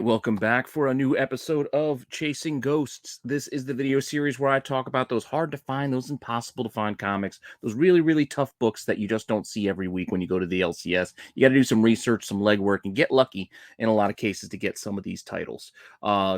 welcome back for a new episode of Chasing Ghosts. This is the video series where I talk about those hard to find, those impossible to find comics, those really, really tough books that you just don't see every week when you go to the LCS. You got to do some research, some legwork, and get lucky in a lot of cases to get some of these titles.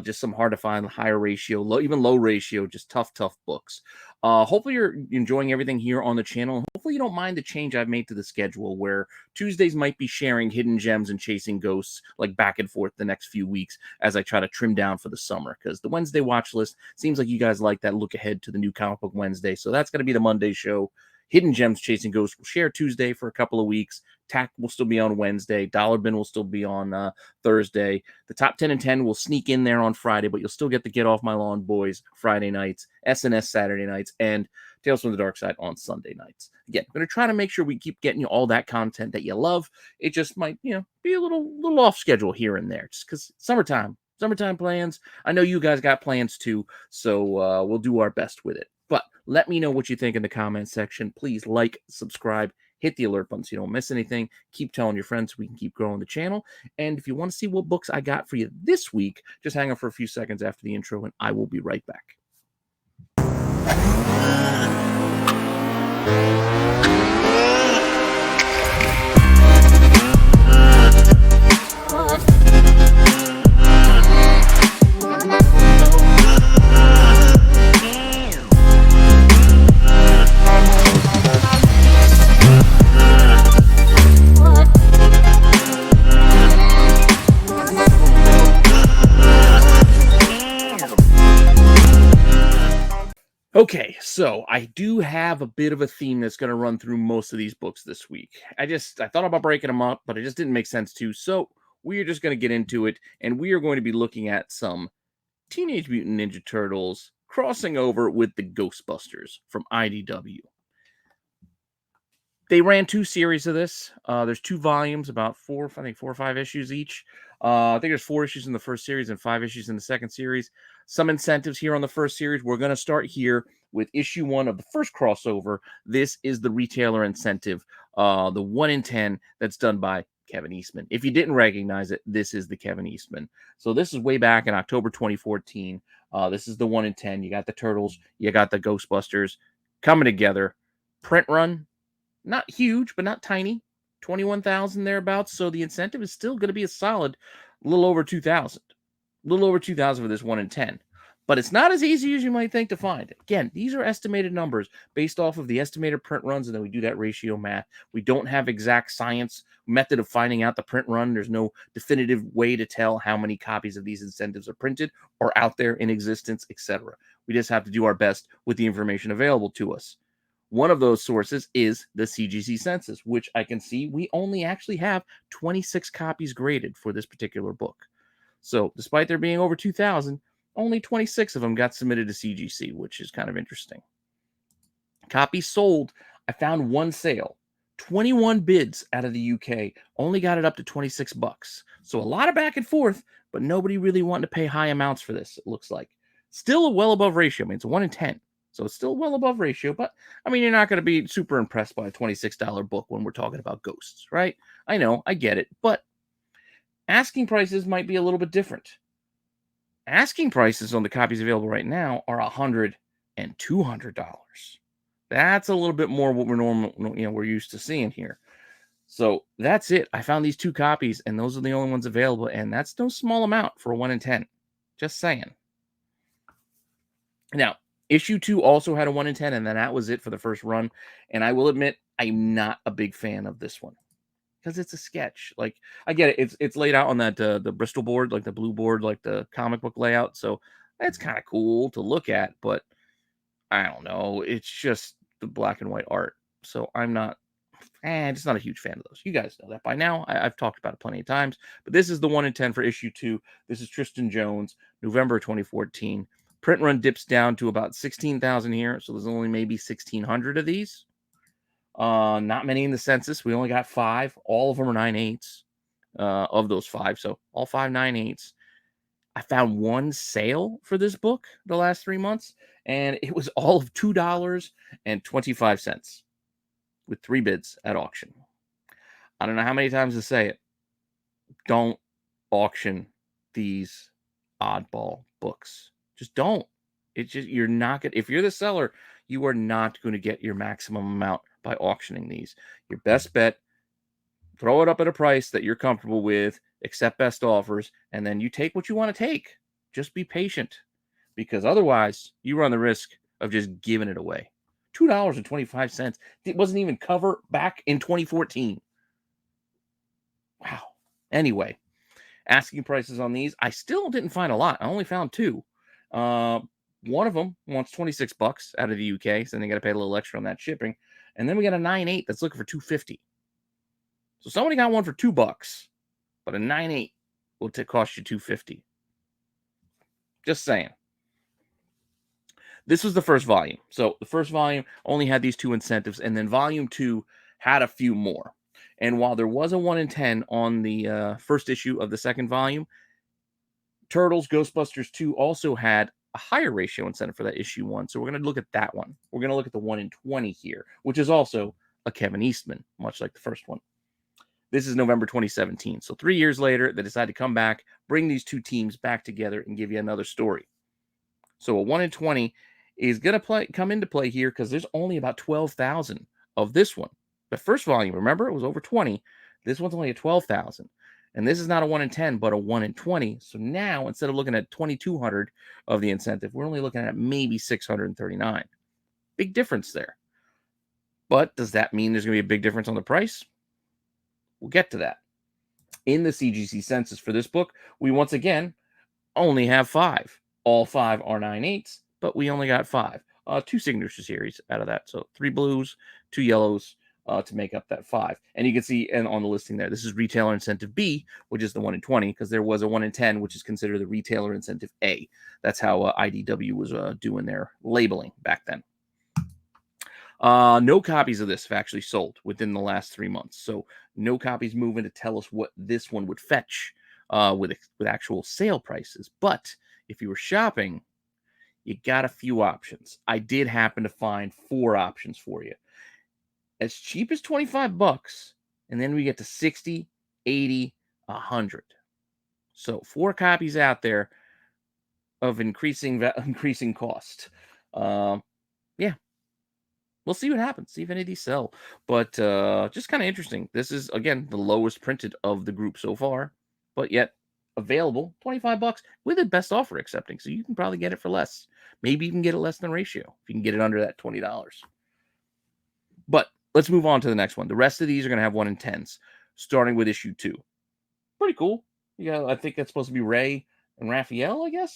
Just some hard to find, higher ratio, even low ratio, just tough books. Hopefully you're enjoying everything here on the channel. Hopefully you don't mind the change I've made to the schedule where Tuesdays might be sharing hidden gems and chasing ghosts like back and forth the next few weeks as I try to trim down for the summer, because the Wednesday watch list seems like you guys like that look ahead to the new comic book Wednesday. So that's going to be the Monday show. Hidden Gems Chasing Ghosts will share Tuesday for a couple of weeks. TAC will still be on Wednesday. Dollar Bin will still be on Thursday. The top 10 and 10 will sneak in there on Friday, but you'll still get the Get Off My Lawn Boys Friday nights, SNS Saturday nights, and Tales from the Dark Side on Sunday nights. Again, I'm going to try to make sure we keep getting you all that content that you love. It just might, be a little off schedule here and there, just because summertime plans. I know you guys got plans too, so we'll do our best with it. But let me know what you think in the comments section. Please like, subscribe, hit the alert button so you don't miss anything. Keep telling your friends so we can keep growing the channel. And if you want to see what books I got for you this week, just hang on for a few seconds after the intro, and I will be right back. Okay, so I do have a bit of a theme that's going to run through most of these books this week. I thought about breaking them up, but it just didn't make sense to. So we are just going to get into it, and we are going to be looking at some Teenage Mutant Ninja Turtles crossing over with the Ghostbusters from IDW. They ran 2 series of this. There's 2 volumes, about 4 or 5 issues each. I think there's 4 issues in the first series and 5 issues in the second series. Some incentives here on the first series. We're going to start here with issue 1 of the first crossover. This is the retailer incentive, the 1 in 10 that's done by Kevin Eastman. If you didn't recognize it, this is the Kevin Eastman. So this is way back in October 2014. This is the 1 in 10. You got the Turtles, you got the Ghostbusters coming together. Print run, not huge, but not tiny. 21,000 thereabouts. So the incentive is still going to be a solid little over 2,000. A little over 2,000 for this 1 in 10. But it's not as easy as you might think to find. Again, these are estimated numbers based off of the estimated print runs, and then we do that ratio math. We don't have exact science method of finding out the print run. There's no definitive way to tell how many copies of these incentives are printed or out there in existence, etc. We just have to do our best with the information available to us. One of those sources is the CGC census, which I can see we only actually have 26 copies graded for this particular book. So despite there being over 2,000, only 26 of them got submitted to CGC, which is kind of interesting. Copies sold, I found 1 sale. 21 bids out of the UK, only got it up to 26 bucks. So a lot of back and forth, but nobody really wanted to pay high amounts for this, it looks like. Still a well above ratio. I mean, it's a 1 in 10. So it's still well above ratio, but I mean, you're not going to be super impressed by a $26 book when we're talking about ghosts, right? I know, I get it, but asking prices might be a little bit different. Asking prices on the copies available right now are $100 and $200. That's a little bit more what we're used to seeing here. So that's it. I found these 2 copies, and those are the only ones available, and that's no small amount for a 1 in 10. Just saying. Now, issue 2 also had a 1 in 10, and then that was it for the first run. And I will admit, I'm not a big fan of this one because it's a sketch. Like, I get it. It's laid out on that the Bristol board, like the blue board, like the comic book layout. So it's kind of cool to look at, but I don't know. It's just the black and white art. So I'm just not a huge fan of those. You guys know that by now. I've talked about it plenty of times. But this is the 1 in 10 for issue 2. This is Tristan Jones, November 2014. Print run dips down to about 16,000 here, so there's only maybe 1,600 of these. Not many in the census. We only got 5. All of them are 9/8 of those 5, so all 5 9/8. I found 1 sale for this book the last 3 months, and it was all of $2.25 with 3 bids at auction. I don't know how many times to say it. Don't auction these oddball books. Just don't. It's just, you're not going to, if you're the seller, you are not going to get your maximum amount by auctioning these. Your best bet, throw it up at a price that you're comfortable with, accept best offers, and then you take what you want to take. Just be patient, because otherwise you run the risk of just giving it away. $2.25. It wasn't even cover back in 2014. Wow. Anyway, asking prices on these, I still didn't find a lot. I only found two. One of them wants $26 out of the UK, so then they got to pay a little extra on that shipping. And then we got a 9.8 that's looking for $2.50. So somebody got one for $2, but a 9.8 will cost you $2.50. Just saying. This was the first volume. So the first volume only had these two incentives, and then volume 2 had a few more. And while there was a 1 in 10 on the first issue of the second volume, Turtles Ghostbusters 2 also had a higher ratio incentive for that issue 1. So we're going to look at that one. We're going to look at the 1 in 20 here, which is also a Kevin Eastman, much like the first one. This is November 2017. So 3 years later, they decided to come back, bring these two teams back together, and give you another story. So a 1 in 20 is going to come into play here because there's only about 12,000 of this one. The first volume, remember, it was over 20. This one's only at 12,000. And this is not a 1 in 10, but a 1 in 20. So now, instead of looking at 2,200 of the incentive, we're only looking at maybe 639. Big difference there. But does that mean there's going to be a big difference on the price? We'll get to that. In the CGC census for this book, we once again only have 5. All 5 are 9.8s, but we only got 5. 2 signature series out of that. So 3 blues, 2 yellows to make up that 5. And you can see on the listing there, this is retailer incentive B, which is the 1 in 20, because there was a 1 in 10, which is considered the retailer incentive A. That's how IDW was doing their labeling back then. No copies of this have actually sold within the last 3 months. So no copies moving to tell us what this one would fetch with actual sale prices. But if you were shopping, you got a few options. I did happen to find 4 options for you. As cheap as $25, and then we get to 60, 80, 100. So 4 copies out there of increasing cost. Yeah. We'll see what happens. See if any of these sell. But just kind of interesting. This is, again, the lowest printed of the group so far, but yet available, $25 with a best offer accepting. So you can probably get it for less. Maybe you can get it less than ratio if you can get it under that $20. But let's move on to the next one. The rest of these are going to have 1 in 10s, starting with issue 2. Pretty cool. Yeah, I think that's supposed to be Ray and Raphael, I guess.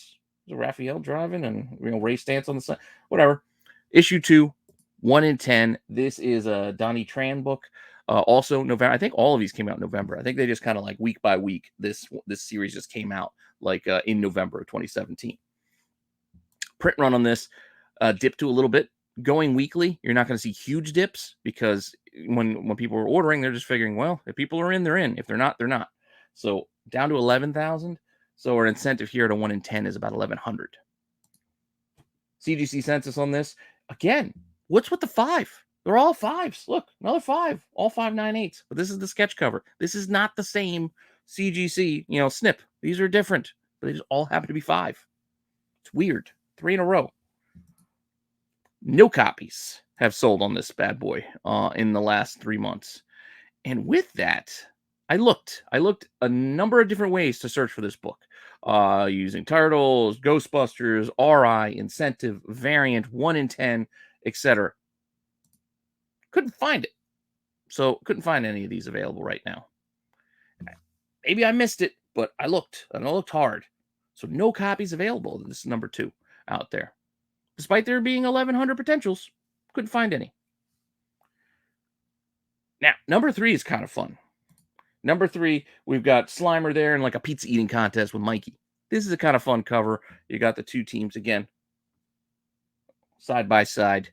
Is it Raphael driving and Ray stance on the side? Whatever. Issue 2. 1 in 10. This is a Donnie Tran book. Also November. I think all of these came out in November. I think they just kind of like week by week. This series just came out like in November of 2017. Print run on this dipped to a little bit. Going weekly, you're not going to see huge dips because when people are ordering, they're just figuring, well, if people are in, they're in. If they're not, they're not. So down to 11,000. So our incentive here to 1 in 10 is about 1,100. CGC census on this again. What's with the 5? They're all 5s. Look, another 5. All 5 9/8. But this is the sketch cover. This is not the same CGC, snip. These are different, but they just all happen to be 5. It's weird. 3 in a row. No copies have sold on this bad boy in the last 3 months. And with that, I looked a number of different ways to search for this book. Using Turtles, Ghostbusters, RI, Incentive, Variant, 1 in 10, etc. Couldn't find it. So couldn't find any of these available right now. Maybe I missed it, but I looked, and I looked hard. So no copies available. This is number 2 out there. Despite there being 1,100 potentials, couldn't find any. Now, number 3 is kind of fun. Number 3, we've got Slimer there in like a pizza eating contest with Mikey. This is a kind of fun cover. You got the 2 teams again, side by side.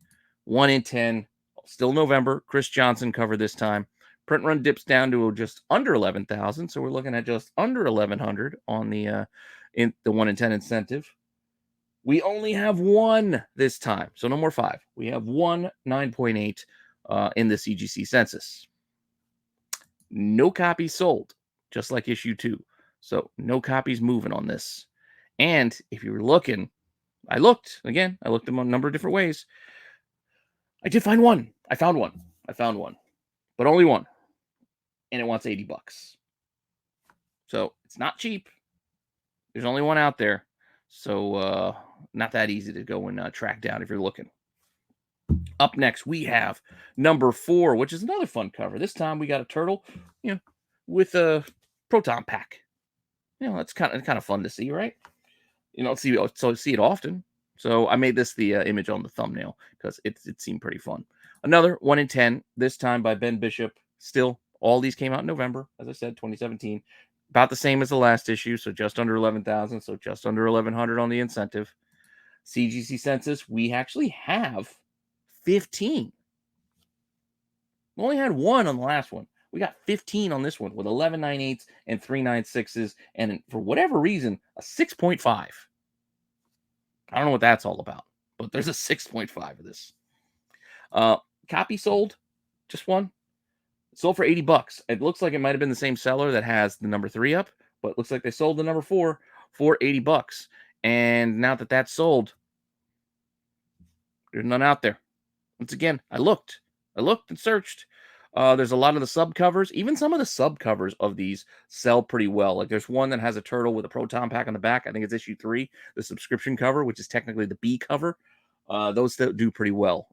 1 in 10, still November. Chris Johnson cover this time. Print run dips down to just under 11,000, so we're looking at just under 1,100 on the 1 in 10 incentive. We only have 1 this time, so no more 5. We have 1 9.8 in the CGC census. No copies sold, just like issue 2. So no copies moving on this. And if you were looking, I looked again. I looked them a number of different ways. I did find one. I found one. I found one, but only one, and it wants $80. So it's not cheap. There's only one out there, so not that easy to go and track down if you're looking. Up next, we have number 4, which is another fun cover. This time we got a turtle, with a proton pack. That's kind of fun to see, right? You don't see it often. So I made this the image on the thumbnail because it seemed pretty fun. Another 1 in 10, this time by Ben Bishop. Still, all these came out in November, as I said, 2017. About the same as the last issue, so just under 11,000, so just under 1,100 on the incentive. CGC census, we actually have 15. We only had 1 on the last one. We got 15 on this one with 11 9/8 and 3 9/6, and for whatever reason, a 6.5. I don't know what that's all about, but there's a 6.5 of this. Copy sold, just one. Sold for $80. It looks like it might have been the same seller that has the number 3 up, but it looks like they sold the number 4 for $80. And now that that's sold, there's none out there. Once again, I looked and searched. There's a lot of the subcovers. Even some of the subcovers of these sell pretty well. Like there's one that has a turtle with a proton pack on the back. I think it's issue 3, the subscription cover, which is technically the B cover. Those do pretty well.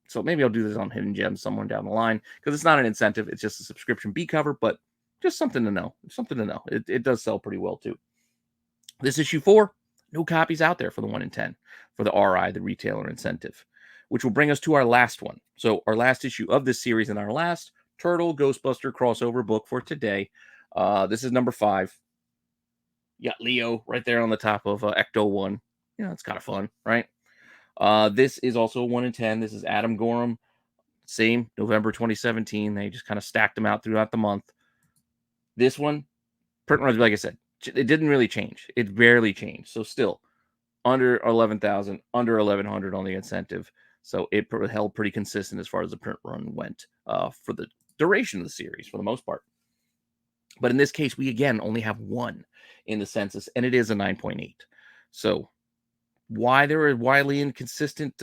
So maybe I'll do this on Hidden Gems somewhere down the line because it's not an incentive. It's just a subscription B cover, but just something to know. Something to know. It does sell pretty well too. This issue 4, no copies out there for the 1 in 10 for the RI, the retailer incentive, which will bring us to our last one. So our last issue of this series and our last Turtle Ghostbuster crossover book for today. This is number 5. You got Leo right there on the top of Ecto 1. It's kind of fun, right? This is also a 1 in 10. This is Adam Gorham. Same, November 2017. They just kind of stacked them out throughout the month. This one, print runs, like I said, it didn't really change. It barely changed. So still, under 11,000, under 1,100 on the incentive. So it held pretty consistent as far as the print run went for the duration of the series, for the most part. But in this case, we again only have 1 in the census, and it is a 9.8. So why there are widely inconsistent,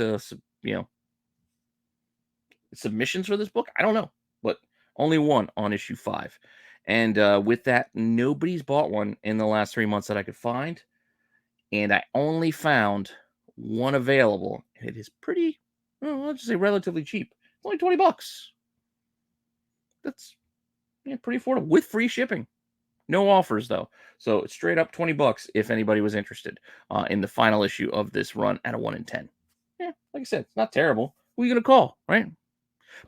submissions for this book, I don't know. But only 1 on issue 5. And with that, nobody's bought one in the last 3 months that I could find. And I only found 1 available. It is pretty, let's just say relatively cheap. It's only $20. That's pretty affordable with free shipping. No offers though. So it's straight up $20 if anybody was interested in the final issue of this run at a 1 in 10. Like I said, it's not terrible. Who are you going to call, right?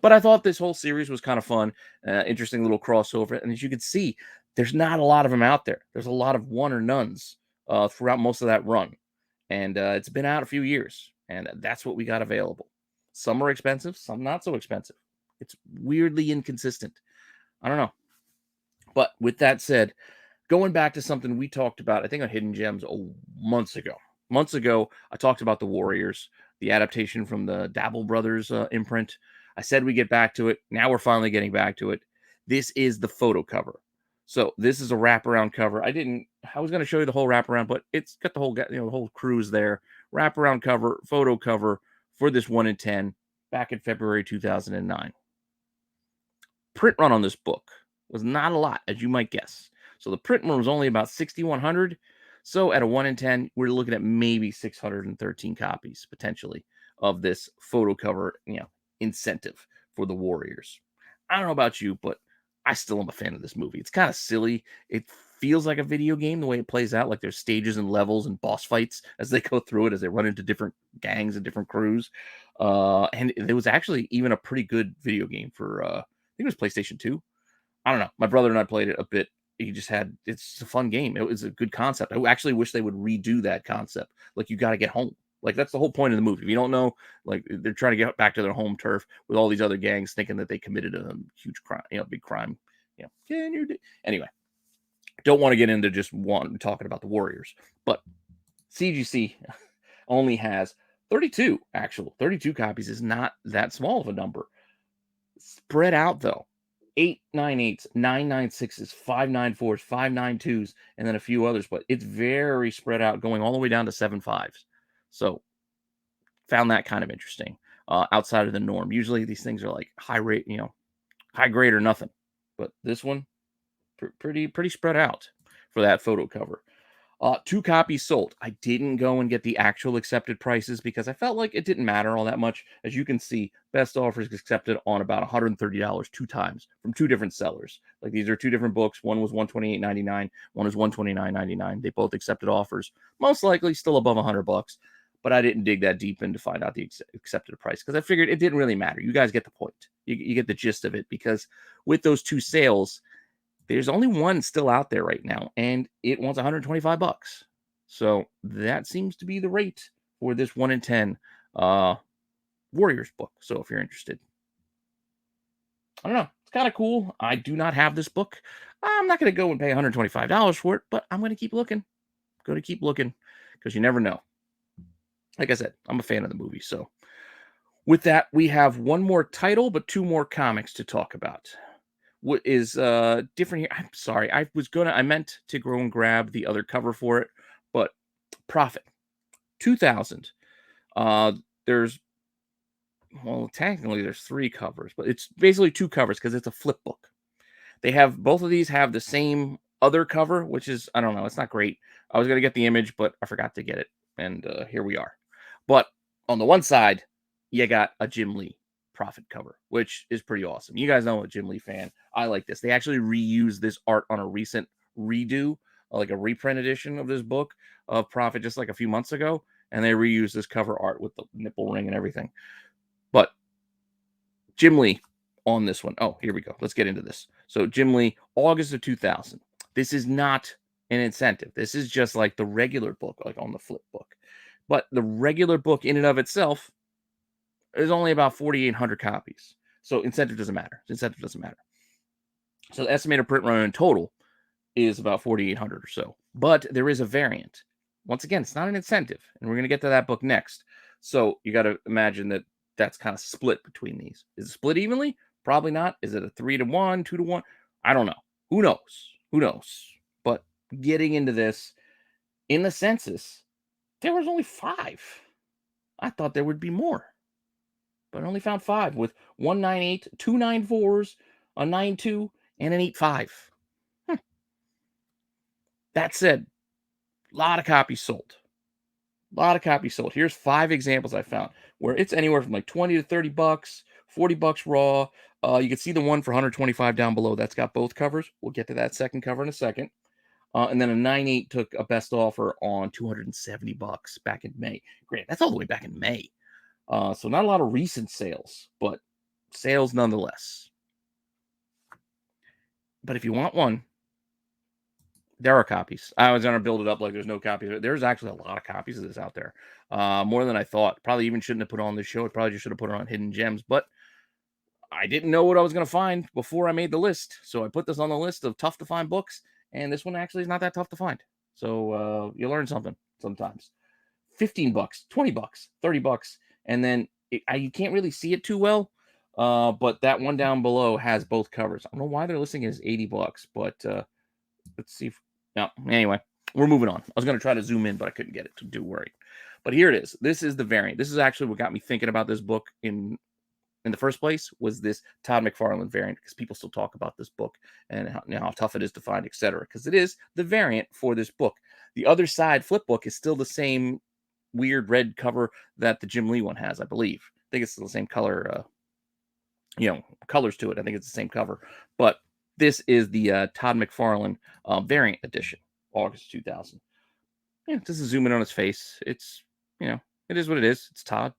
But I thought this whole series was kind of fun, interesting little crossover. And as you can see, there's not a lot of them out there. There's a lot of 1 or nones throughout most of that run. And it's been out a few years, and that's what we got available. Some are expensive, some not so expensive. It's weirdly inconsistent. I don't know. But with that said, going back to something we talked about, I think on Hidden Gems months ago. Months ago, I talked about The Warriors, the adaptation from the Dabble Brothers imprint. I said we get back to it. Now we're finally getting back to it. This is the photo cover. So this is a wraparound cover. I was going to show you the whole wraparound, but it's got the whole, the whole cruise there. Wraparound cover, photo cover for this 1 in 10 back in February 2009. Print run on this book was not a lot, as you might guess. So the print run was only about 6,100. So at a 1 in 10, we're looking at maybe 613 copies potentially of this photo cover, incentive for the Warriors. I don't know about you, but I still am a fan of this movie. It's kind of silly. It feels like a video game the way it plays out. Like there's stages and levels and boss fights as they go through it, as they run into different gangs and different crews. And it was actually even a pretty good video game for, I think it was PlayStation 2. I don't know. My brother and I played it a bit. It's a fun game. It was a good concept. I actually wish they would redo that concept. Like you got to get home. Like that's the whole point of the movie. If you don't know, like they're trying to get back to their home turf with all these other gangs thinking that they committed a huge crime, big crime. Anyway, don't want to get into just talking about the Warriors, but CGC only has 32 copies is not that small of a number. Spread out though. 898s, 996s, 594s, 592s, and then a few others, but it's very spread out, going all the way down to 7.5s. So found that kind of interesting, outside of the norm. Usually these things are like high rate, high grade or nothing. But this one, pretty spread out for that photo cover. 2 copies sold. I didn't go and get the actual accepted prices because I felt like it didn't matter all that much. As you can see, best offers accepted on about $130 2 times from 2 different sellers. Like, these are 2 different books. One was $128.99. One is $129.99. They both accepted offers. Most likely still above $100, but I didn't dig that deep in to find out the accepted price because I figured it didn't really matter. You guys get the point. You get the gist of it, because with those 2 sales, there's only one still out there right now, and it wants $125. So that seems to be the rate for this 1 in 10 Warriors book. So if you're interested, I don't know. It's kind of cool. I do not have this book. I'm not going to go and pay $125 for it, but I'm going to keep looking. Going to keep looking, because you never know. Like I said, I'm a fan of the movie. So with that, we have one more title, but 2 more comics to talk about. What is different here? I'm sorry. I meant to go and grab the other cover for it, but Prophet 2000. There's, well, technically there's 3 covers, but it's basically 2 covers because it's a flip book. They have, both of these have the same other cover, which is, I don't know, it's not great. I was gonna get the image, but I forgot to get it, and here we are. But on the one side, you got a Jim Lee Prophet cover, which is pretty awesome. You guys know I'm a Jim Lee fan. I like this. They actually reused this art on a recent redo, like a reprint edition of this book of Prophet, just like a few months ago, and they reused this cover art with the nipple ring and everything. But Jim Lee on this one. Oh, here we go. Let's get into this. So Jim Lee, August of 2000. This is not an incentive. This is just like the regular book, like on the flip book. But the regular book in and of itself is only about 4,800 copies. So incentive doesn't matter. Incentive doesn't matter. So the estimated print run in total is about 4,800 or so. But there is a variant. Once again, it's not an incentive, and we're going to get to that book next. So you got to imagine that that's kind of split between these. Is it split evenly? Probably not. Is it a 3-to-1, 2-to-1? I don't know. Who knows? Who knows? But getting into this, in the census, there was only 5. I thought there would be more, but I only found 5 with 198, 2 94s, a 92, and an 85. That said, a lot of copies sold. A lot of copies sold. Here's 5 examples I found where it's anywhere from like 20 to 30 bucks, 40 bucks raw. You can see the one for 125 down below. That's got both covers. We'll get to that second cover in a second. And then a 98 took a best offer on 270 bucks back in May. Great. That's all the way back in May. So not a lot of recent sales, but sales nonetheless. But if you want one, there are copies. I was going to build it up like there's no copies. There's actually a lot of copies of this out there. More than I thought. Probably even shouldn't have put on this show. I probably just should have put it on Hidden Gems. But I didn't know what I was going to find before I made the list. So I put this on the list of tough to find books. And this one actually is not that tough to find. So you learn something sometimes. 15 bucks, 20 bucks, 30 bucks. And then you can't really see it too well. But that one down below has both covers. I don't know why they're listing it as 80 bucks. But let's see. No, anyway, we're moving on. I was going to try to zoom in, but I couldn't get it to do worry. But here it is. This is the variant. This is actually what got me thinking about this book in the first place, was this Todd McFarlane variant, because people still talk about this book and how tough it is to find, etc. Because it is the variant for this book. The other side flip book is still the same weird red cover that the Jim Lee one has, I believe. I think it's still the same color, colors to it. I think it's the same cover. But this is the Todd McFarlane variant edition, August 2000. Yeah, just a zoom in on his face. It's, it is what it is. It's Todd.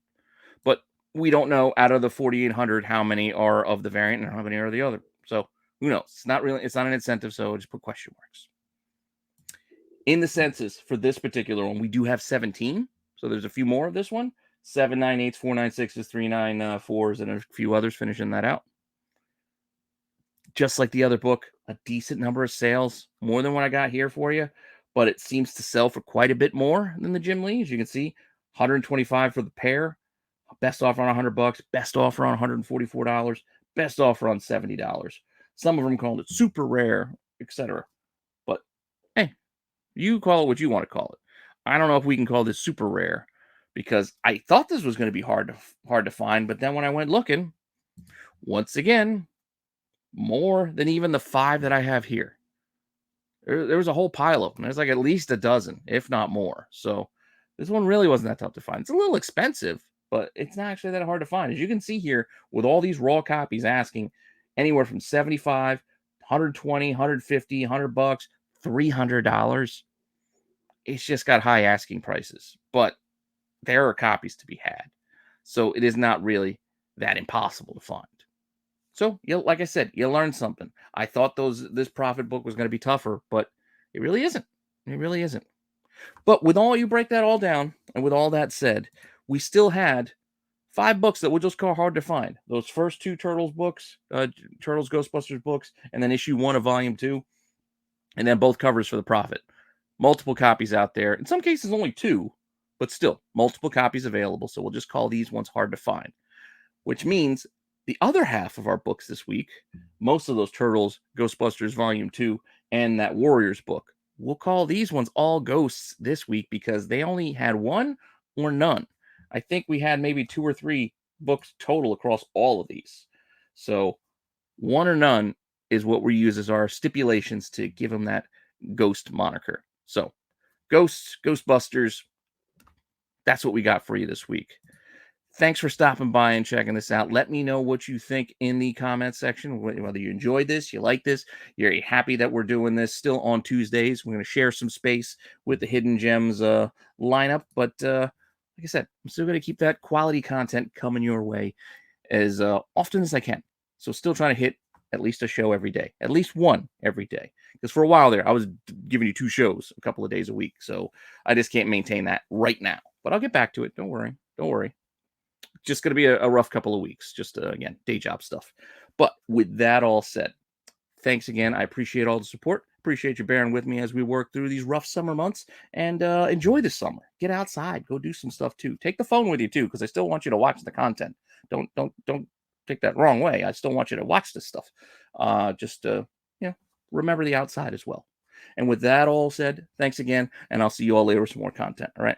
But we don't know out of the 4,800 how many are of the variant and how many are the other. So who knows? It's not an incentive, so just put question marks. In the census for this particular one, we do have 17. So there's a few more of this one. 798s, 496s, 394s, and a few others finishing that out. Just like the other book, a decent number of sales, more than what I got here for you, but it seems to sell for quite a bit more than the Jim Lee. As you can see, 125 for the pair, best offer on $100, best offer on $144, best offer on $70. Some of them called it super rare, etc. But hey, you call it what you want to call it. I don't know if we can call this super rare because I thought this was going to be hard to find, but then when I went looking, once again, more than even the 5 that I have here. There was a whole pile of them. There's like at least a dozen, if not more. So this one really wasn't that tough to find. It's a little expensive, but it's not actually that hard to find. As you can see here, with all these raw copies asking anywhere from 75, 120, 150, 100 bucks, $300. It's just got high asking prices, but there are copies to be had. So it is not really that impossible to find. So, like I said, you learn something. I thought this profit book was going to be tougher, but it really isn't. It really isn't. But with all you break that all down, and with all that said, we still had 5 books that we'll just call hard to find. Those first 2 Turtles books, Turtles Ghostbusters books, and then issue 1 of volume 2, and then both covers for the profit. Multiple copies out there. In some cases, only 2, but still multiple copies available. So we'll just call these ones hard to find, which means the other half of our books this week, most of those Turtles, Ghostbusters Volume 2, and that Warriors book, we'll call these ones all ghosts this week because they only had 1 or none. I think we had maybe 2 or 3 books total across all of these. So 1 or none is what we use as our stipulations to give them that ghost moniker. So ghosts, Ghostbusters, that's what we got for you this week. Thanks for stopping by and checking this out. Let me know what you think in the comment section, whether you enjoyed this, you like this, you're happy that we're doing this still on Tuesdays. We're going to share some space with the Hidden Gems lineup. But like I said, I'm still going to keep that quality content coming your way as often as I can. So still trying to hit at least a show every day, at least 1 every day. Because for a while there, I was giving you 2 shows a couple of days a week. So I just can't maintain that right now. But I'll get back to it. Don't worry. Don't worry. Just going to be a rough couple of weeks. Just, again, day job stuff. But with that all said, thanks again. I appreciate all the support. Appreciate you bearing with me as we work through these rough summer months. And enjoy this summer. Get outside. Go do some stuff, too. Take the phone with you, too, because I still want you to watch the content. Don't take that wrong way. I still want you to watch this stuff. Remember the outside as well. And with that all said, thanks again, and I'll see you all later with some more content. All right.